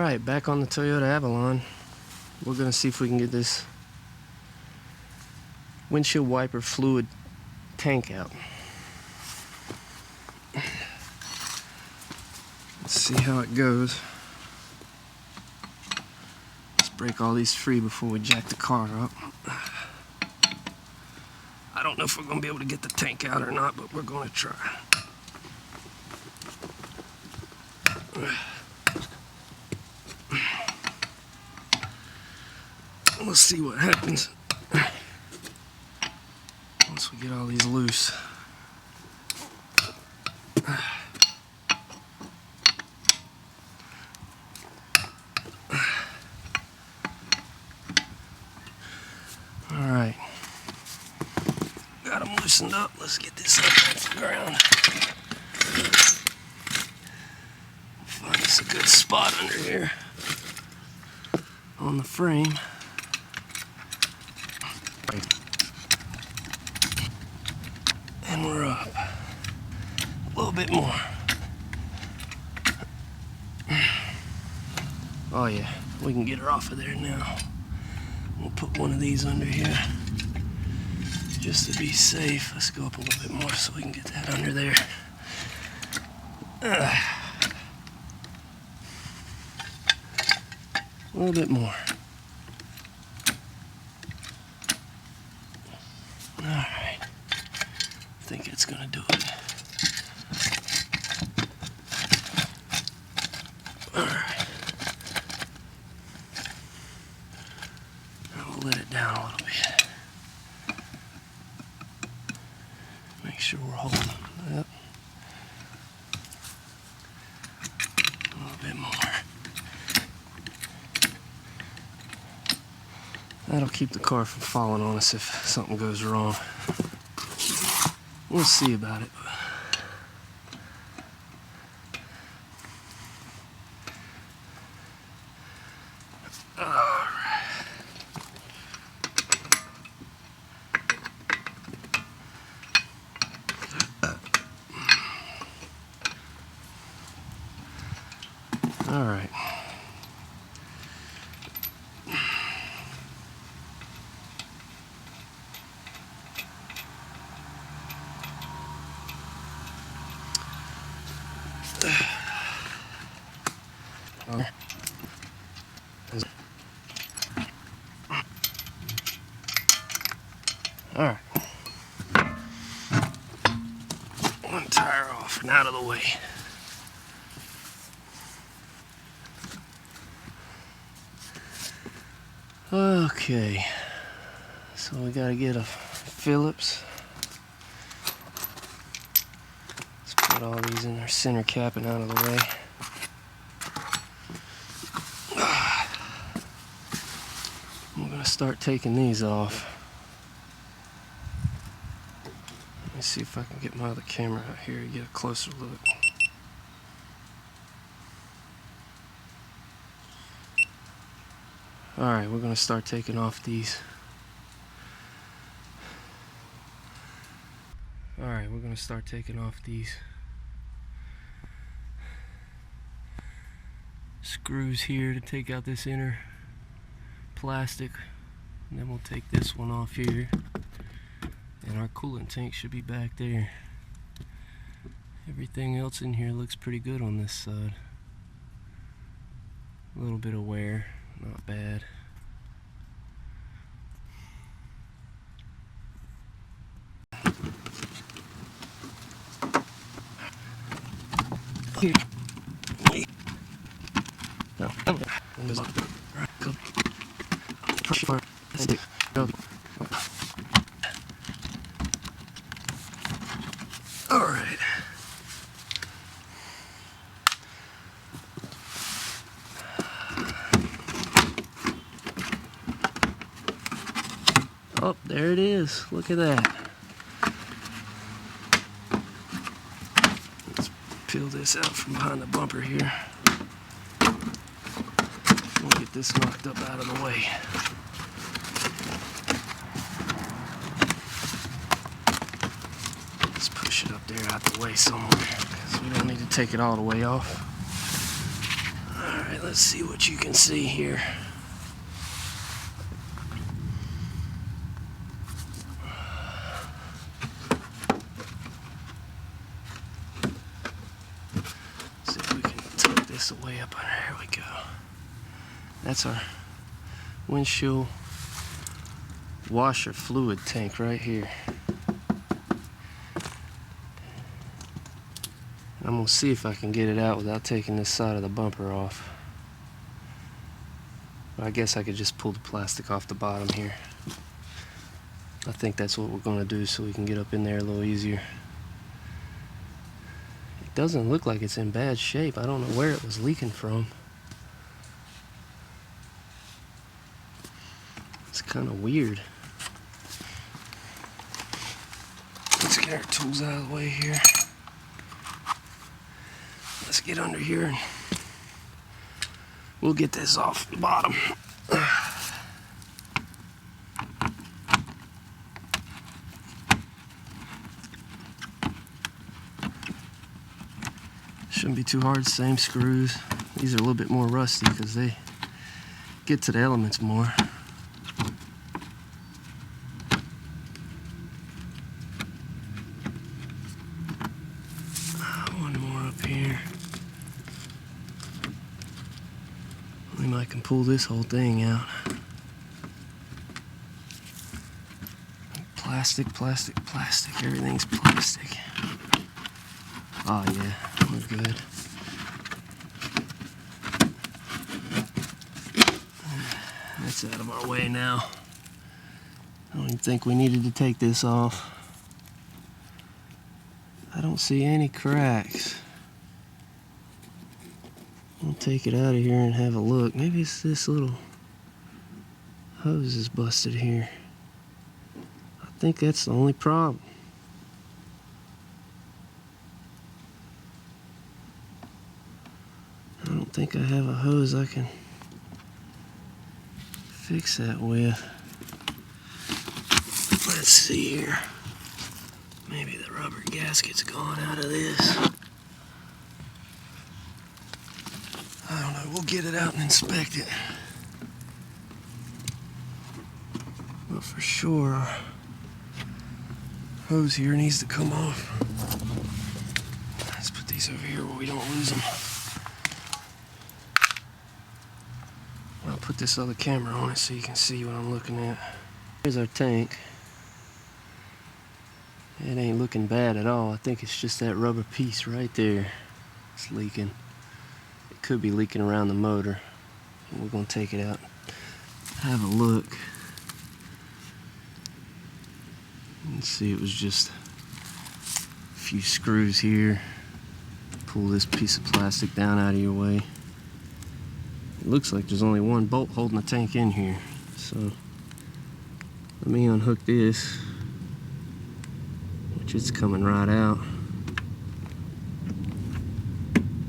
Alright, back on the Toyota Avalon. We're going to see if we can get this windshield wiper fluid tank out. Let's see how it goes. Let's break all these free before we jack the car up. I don't know if we're going to be able to get the tank out or not, but we're going to try. We'll see what happens once we get all these loose. Alright, got them loosened up. Let's get this up off the ground. Find us a good spot under here on the frame. And we're up a little bit more. Oh yeah, we can get her off of there now. We'll put one of these under here just to be safe. Let's go up a little bit more so we can get that under there. A little bit more. Alright, I think it's gonna do it. Alright. Now we'll let it down a little bit. Make sure we're holding it up. A little bit more. That'll keep the car from falling on us if something goes wrong. We'll see about it. All right. All right. One tire off and out of the way. Okay. So we gotta get a Phillips. Let's put all these in their center cap and out of the way. I'm gonna start taking these off. Let me see if I can get my other camera out here to get a closer look. Alright, we're gonna start taking off these. Alright, we're gonna start taking off these screws here to take out this inner plastic, and then we'll take this one off here, and our coolant tank should be back there. Everything else in here looks pretty good on this side. A little bit of wear, not bad. Here. No. All right. Oh, there it is. Look at that. Let's peel this out from behind the bumper here. We'll get this knocked up out of the way. Let's push it up there out the way somewhere, because we don't need to take it all the way off. Alright, Alright, let's see what you can see here. See if we can tuck this away up under. Here we go. That's our windshield washer fluid tank right here. I'm going to see if I can get it out without taking this side of the bumper off. But I guess I could just pull the plastic off the bottom here. I think that's what we're going to do so we can get up in there a little easier. It doesn't look like it's in bad shape. I don't know where it was leaking from. It's kind of weird. Let's get our tools out of the way here. Let's get under here and we'll get this off the bottom. Shouldn't be too hard, same screws. These are a little bit more rusty because they get to the elements more. One more up here. I can pull this whole thing out. Plastic, plastic, plastic. Everything's plastic. Oh yeah, we're good. That's out of our way now. I don't even think we needed to take this off. I don't see any cracks. We'll take it out of here and have a look. Maybe it's this little hose is busted here. I think that's the only problem. I don't think I have a hose I can fix that with. Let's see here. Maybe the rubber gasket's gone out of this. I don't know, we'll get it out and inspect it. But for sure, our hose here needs to come off. Let's put these over here where we don't lose them. I'll put this other camera on it so you can see what I'm looking at. Here's our tank. It ain't looking bad at all. I think it's just that rubber piece right there. It's leaking. It could be leaking around the motor. We're going to take it out, have a look. Let's see, it was just a few screws here. Pull this piece of plastic down out of your way. It looks like there's only one bolt holding the tank in here. So let me unhook this, which it's coming right out.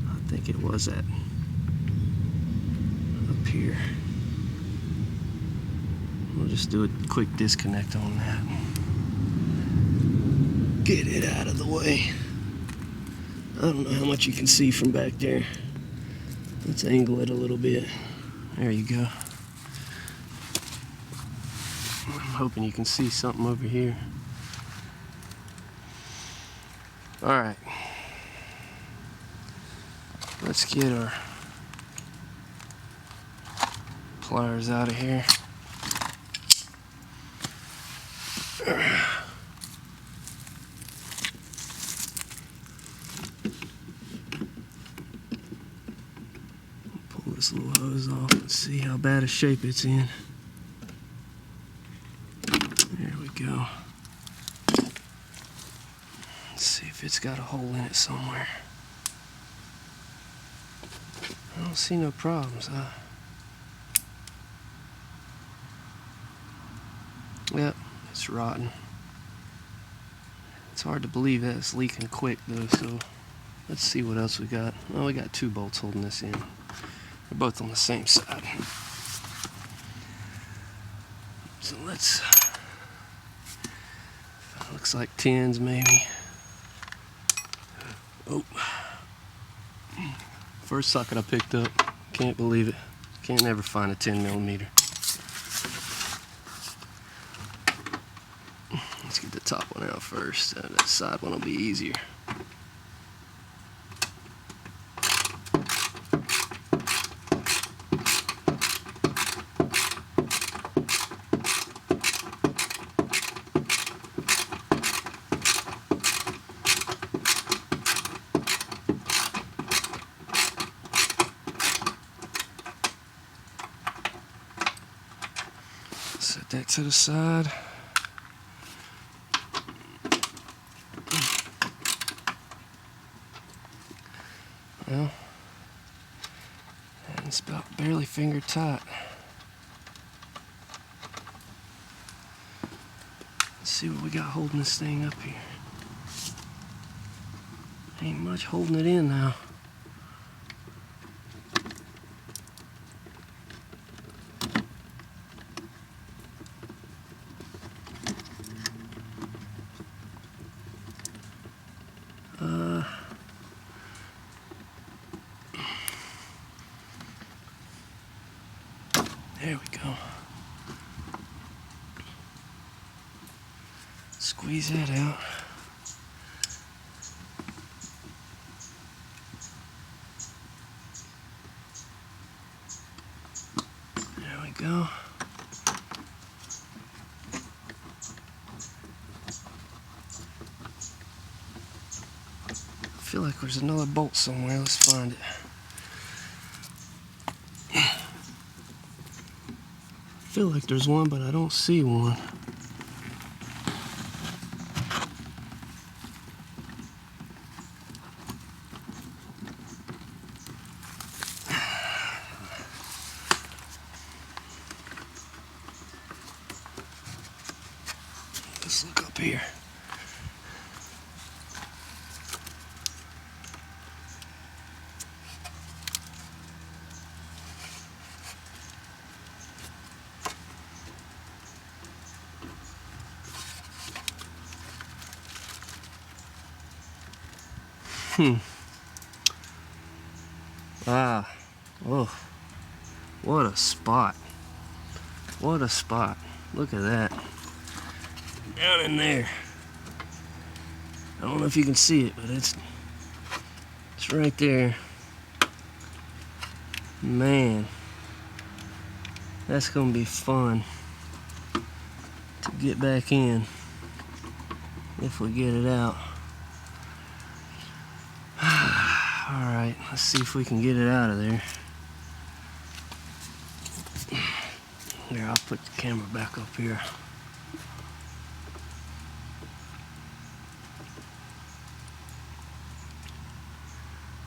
I think it was that up here. We'll just do a quick disconnect on that. Get it out of the way. I don't know how much you can see from back there. Let's angle it a little bit. There you go. I'm hoping you can see something over here. Alright. Let's get our pliers out of here. Pull this little hose off and see how bad a shape it's in. There we go. Let's see if it's got a hole in it somewhere. I don't see no problems, huh? Yep, it's rotten. It's hard to believe that it's leaking quick though, so let's see what else we got. Well, we got two bolts holding this in. They're both on the same side. So let's, looks like 10s maybe. Oh, first socket I picked up Can't believe it. Can't never find a 10mm. Let's get the top one out first. That side one will be easier. Set that to the side. Well, and it's about barely finger tight. Let's see what we got holding this thing up here. Ain't much holding it in now. There we go. Squeeze that out. There we go. I feel like there's another bolt somewhere. Let's find it. I feel like there's one, but I don't see one. Let's look up here. Ah, oh, what a spot. What a spot. Look at that. Down in there. I don't know if you can see it, but it's right there. Man, that's gonna be fun to get back in if we get it out. Alright, let's see if we can get it out of there. Here, I'll put the camera back up here.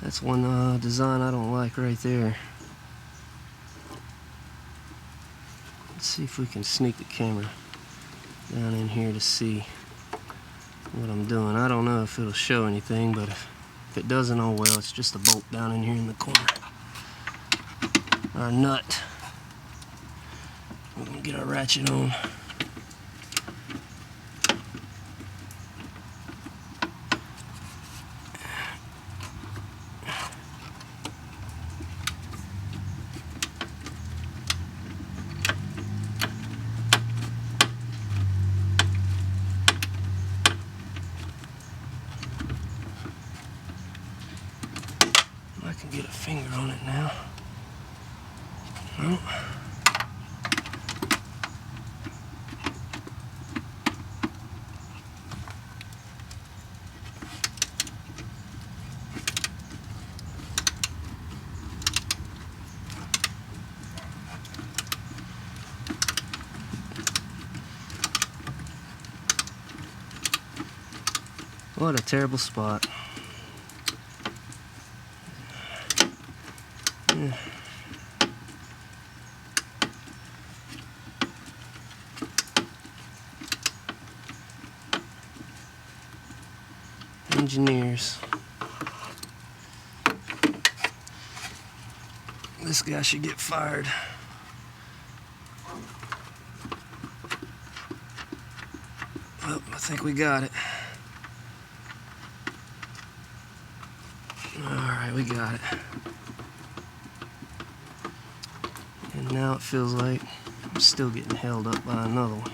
That's one design I don't like right there. Let's see if we can sneak the camera down in here to see what I'm doing. I don't know if it'll show anything, but if it doesn't, oh well, it's just a bolt down in here in the corner. Our nut. We're gonna get our ratchet on. I can get a finger on it now. No. What a terrible spot. Yeah. Engineers. This guy should get fired. Well, I think we got it. Alright, we got it. And now it feels like I'm still getting held up by another one.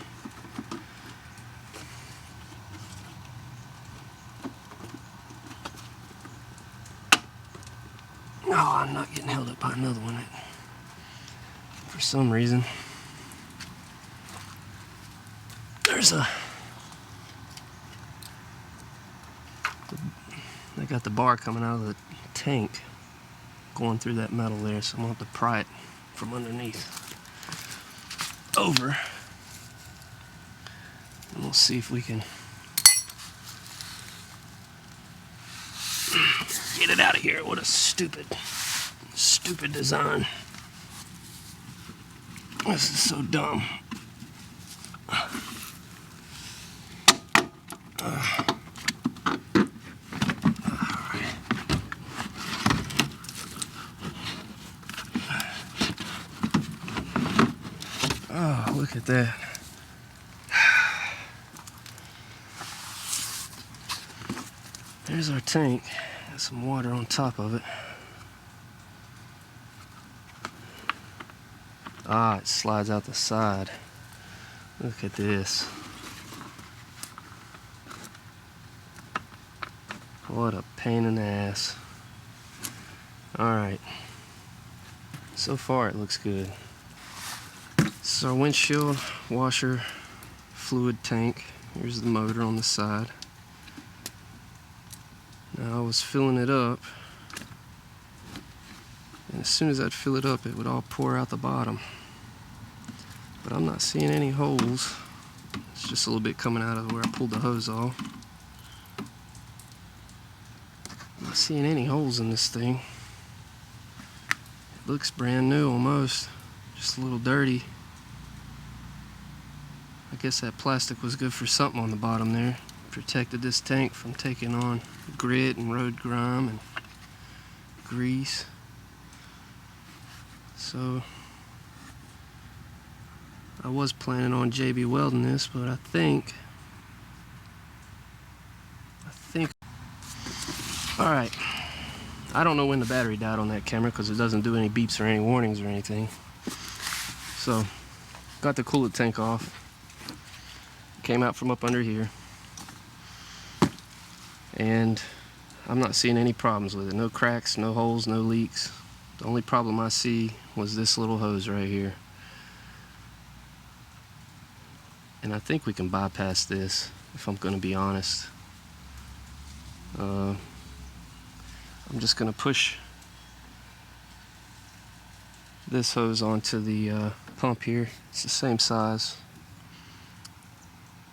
No, I'm not getting held up by another one. For some reason, they got the bar coming out of the tank going through that metal there, so I'm gonna have to pry it from underneath over, and we'll see if we can get it out of here. What a stupid design. This is so dumb. Oh, look at that. There's our tank. Got some water on top of it. Ah, it slides out the side. Look at this. What a pain in the ass. Alright. So far it looks good. This is our windshield washer fluid tank. Here's the motor on the side. Now I was filling it up, and as soon as I'd fill it up it would all pour out the bottom. But I'm not seeing any holes. It's just a little bit coming out of where I pulled the hose off. I'm not seeing any holes in this thing. It looks brand new almost, just a little dirty. I guess that plastic was good for something on the bottom there. Protected this tank from taking on grit and road grime and grease. So I was planning on JB welding this, but I think alright, I don't know when the battery died on that camera because it doesn't do any beeps or any warnings or anything. So got the coolant tank off, came out from up under here, and I'm not seeing any problems with it. No cracks, no holes, no leaks. The only problem I see was this little hose right here. And I think we can bypass this, if I'm going to be honest. I'm just going to push this hose onto the pump here. It's the same size.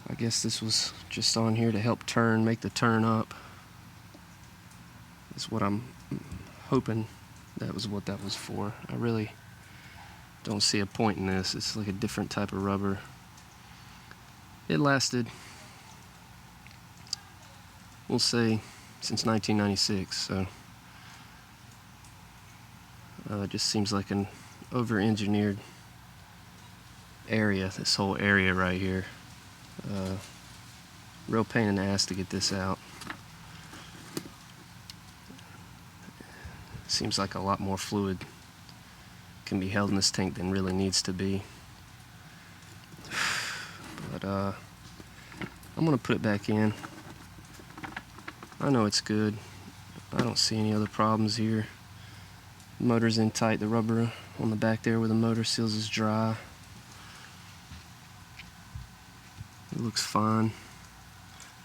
I guess this was just on here to help make the turn up. That's what I'm hoping that was what that was for. I really don't see a point in this. It's like a different type of rubber. It lasted, we'll say, since 1996, so it just seems like an over-engineered area, this whole area right here. Real pain in the ass to get this out. Seems like a lot more fluid can be held in this tank than really needs to be. But I'm gonna put it back in. I know it's good. I don't see any other problems here. The motor's in tight. The rubber on the back there where the motor seals is dry. It looks fine.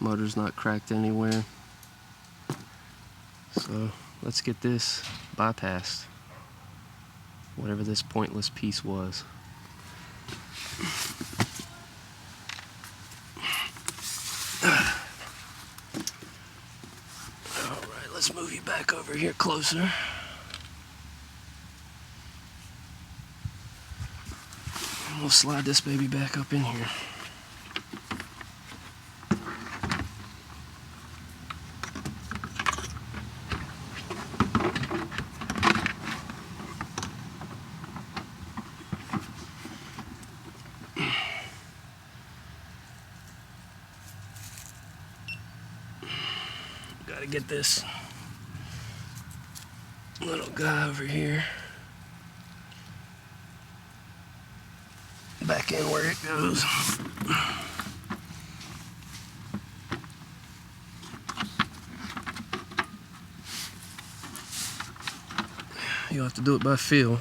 Motor's not cracked anywhere. So let's get this bypassed. Whatever this pointless piece was. Alright, let's move you back over here closer. And we'll slide this baby back up in here. Gotta get this little guy over here. back in where it goes. You'll have to do it by feel.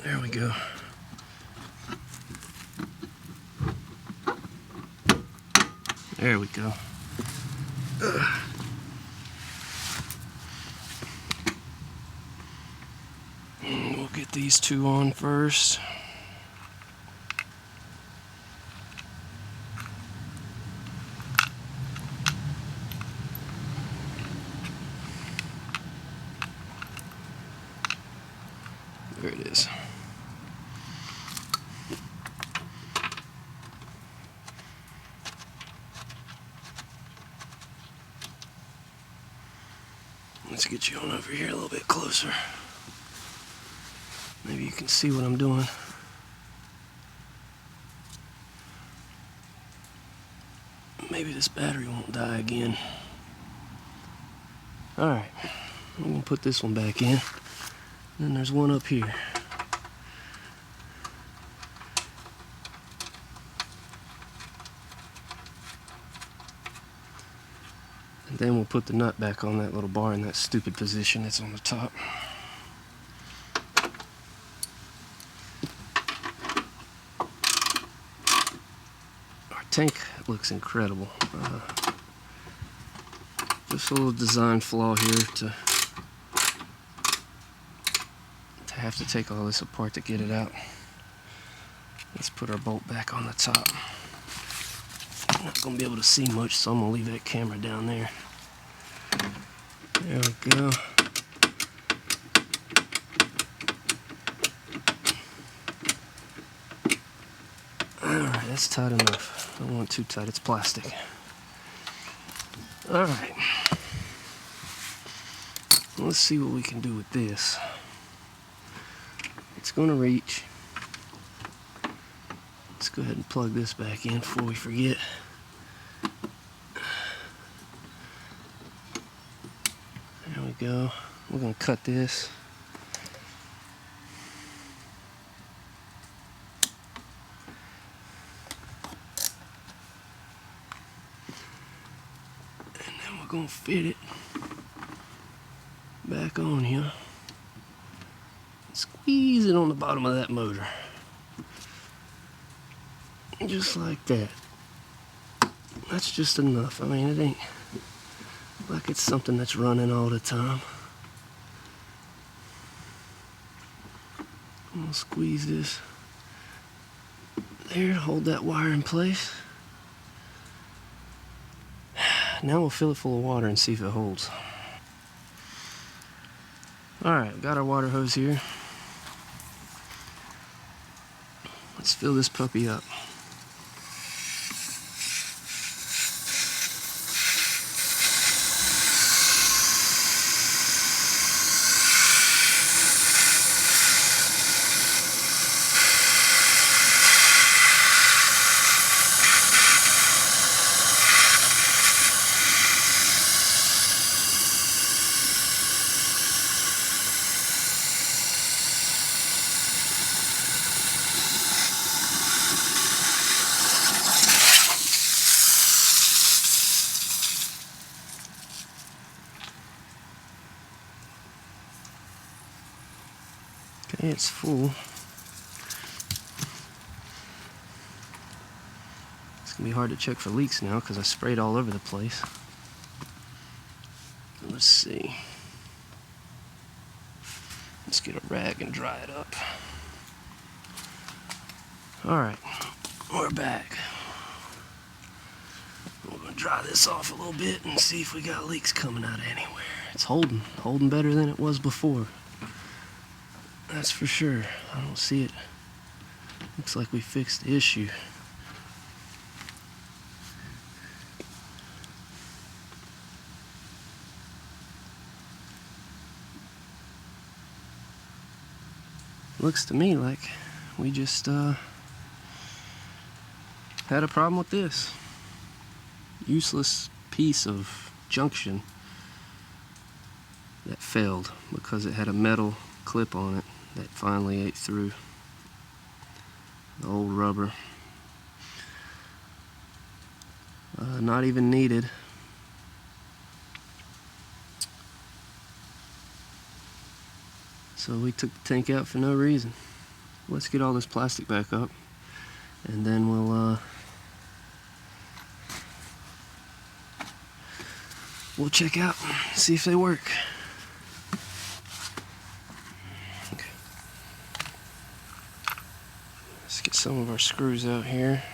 There we go. There we go. We'll get these two on first. There it is. Let's get you on over here a little bit closer. Maybe you can see what I'm doing. Maybe this battery won't die again. Alright, I'm going to put this one back in. Then there's one up here. And then we'll put the nut back on that little bar in that stupid position that's on the top. Our tank looks incredible. Just a little design flaw here to have to take all this apart to get it out. Let's put our bolt back on the top. I'm not going to be able to see much, so I'm going to leave that camera down there. There we go. Alright, that's tight enough. I don't want it too tight, it's plastic. Alright. Let's see what we can do with this. It's going to reach. Let's go ahead and plug this back in before we forget. There we go. We're going to cut this. And then we're going to fit it back on here. Squeeze it on the bottom of that motor. Just like that. That's just enough. I mean, it ain't like it's something that's running all the time. I'm gonna squeeze this there to hold that wire in place. Now we'll fill it full of water and see if it holds. Alright, we've got our water hose here. Let's fill this puppy up. Okay, it's full. It's gonna be hard to check for leaks now because I sprayed all over the place. Let's see. Let's get a rag and dry it up. Alright, we're back. We're gonna dry this off a little bit and see if we got leaks coming out of anywhere. It's holding better than it was before. That's for sure. I don't see it. Looks like we fixed the issue. Looks to me like we just had a problem with this useless piece of junction. that failed because it had a metal clip on it that finally ate through the old rubber. Not even needed. So we took the tank out for no reason. Let's get all this plastic back up, and then we'll check out, see if they work. Okay. Let's get some of our screws out here.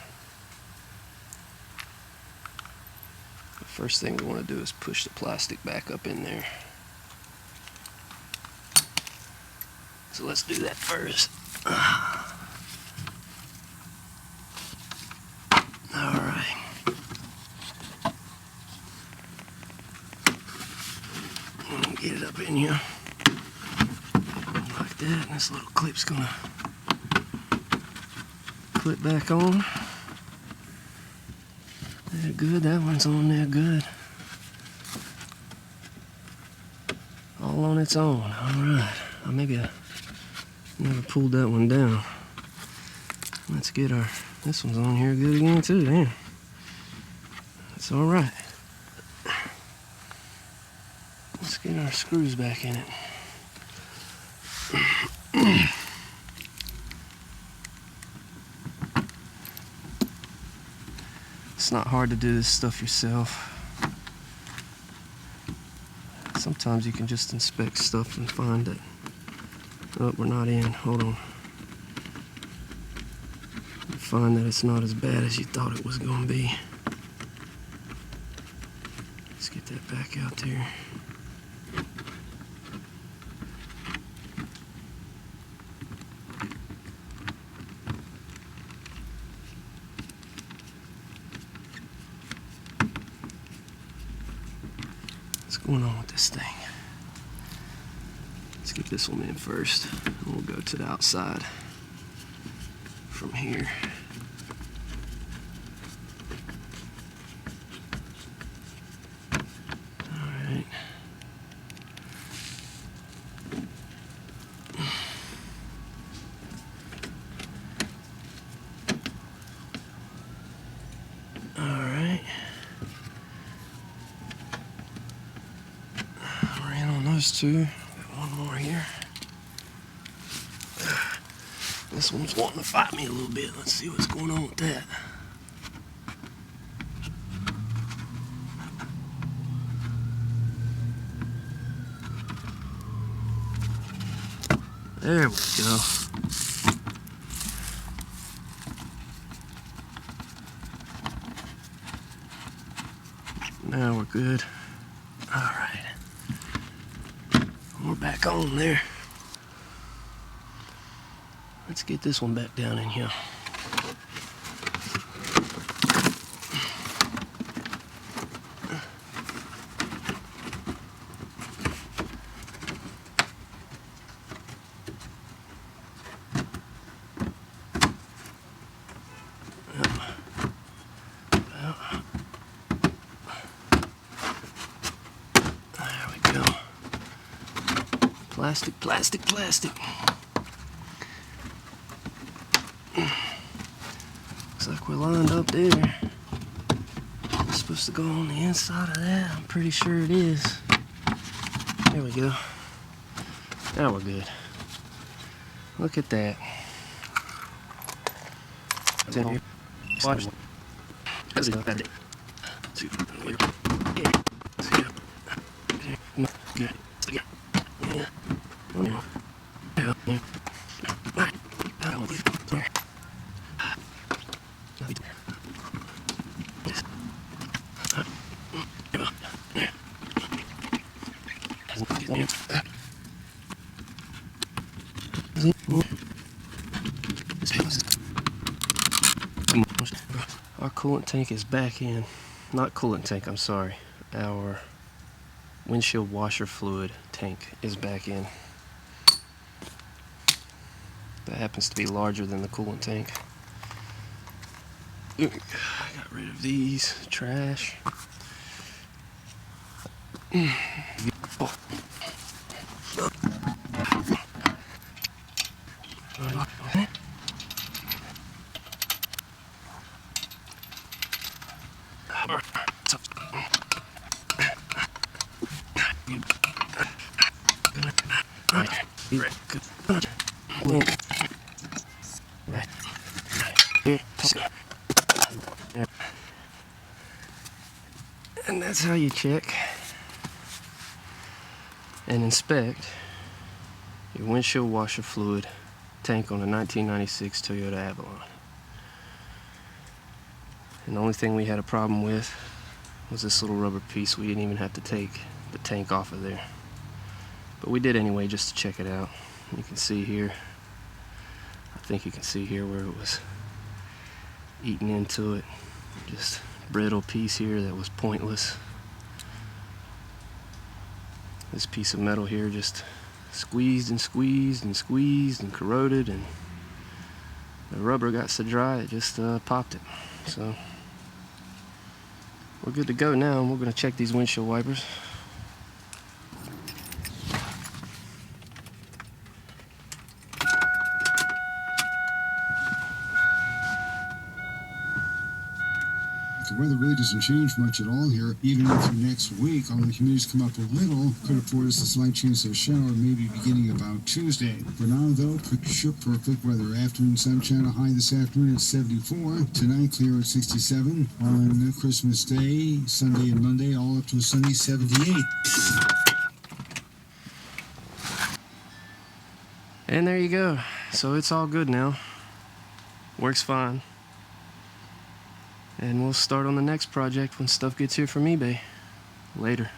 The first thing we want to do is push the plastic back up in there. So let's do that first. Alright. Get it up in here. Like that. And this little clip's gonna clip back on. There, good. That one's on there good. All on its own. Alright. Maybe I never pulled that one down. Let's get this one's on here good again too, damn. That's alright. Let's get our screws back in it. It's not hard to do this stuff yourself. Sometimes you can just inspect stuff and find that, oh, we're not in, hold on. You find that it's not as bad as you thought it was going to be. Let's get that back out there. What's going on with this thing? Let's get this one in first, and we'll go to the outside from here. Alright. Alright. We're in on those two. One more here. This one's wanting to fight me a little bit. Let's see what's going on with that. There we go. Now we're good. All right. We're back on there. Let's get this one back down in here. There we go. Plastic, plastic, plastic. Looks like we're lined up there. It's supposed to go on the inside of that. I'm pretty sure it is. There we go. Now we're good. Look at that. Watch. Our coolant tank is back in. Not coolant tank, I'm sorry. Our windshield washer fluid tank is back in. That happens to be larger than the coolant tank. I got rid of these. Trash. And that's how you check and inspect your windshield washer fluid tank on a 1996 Toyota Avalon. And the only thing we had a problem with was this little rubber piece. We didn't even have to take the tank off of there, but we did anyway just to check it out. You can see here, I think you can see here where it was eating into it. Just brittle piece here that was pointless. This piece of metal here just squeezed and squeezed and squeezed and corroded, and the rubber got so dry it just popped it. So we're good to go now, and we're going to check these windshield wipers. The weather really doesn't change much at all here. Even through next week, although the humidity come up a little, could afford us a slight chance of a shower, maybe beginning about Tuesday. For now, though, picture perfect weather. Afternoon sunshine, a high this afternoon at 74. Tonight, clear at 67. On Christmas Day, Sunday and Monday, all up to a sunny 78. And there you go. So it's all good now. Works fine. And we'll start on the next project when stuff gets here from eBay. Later.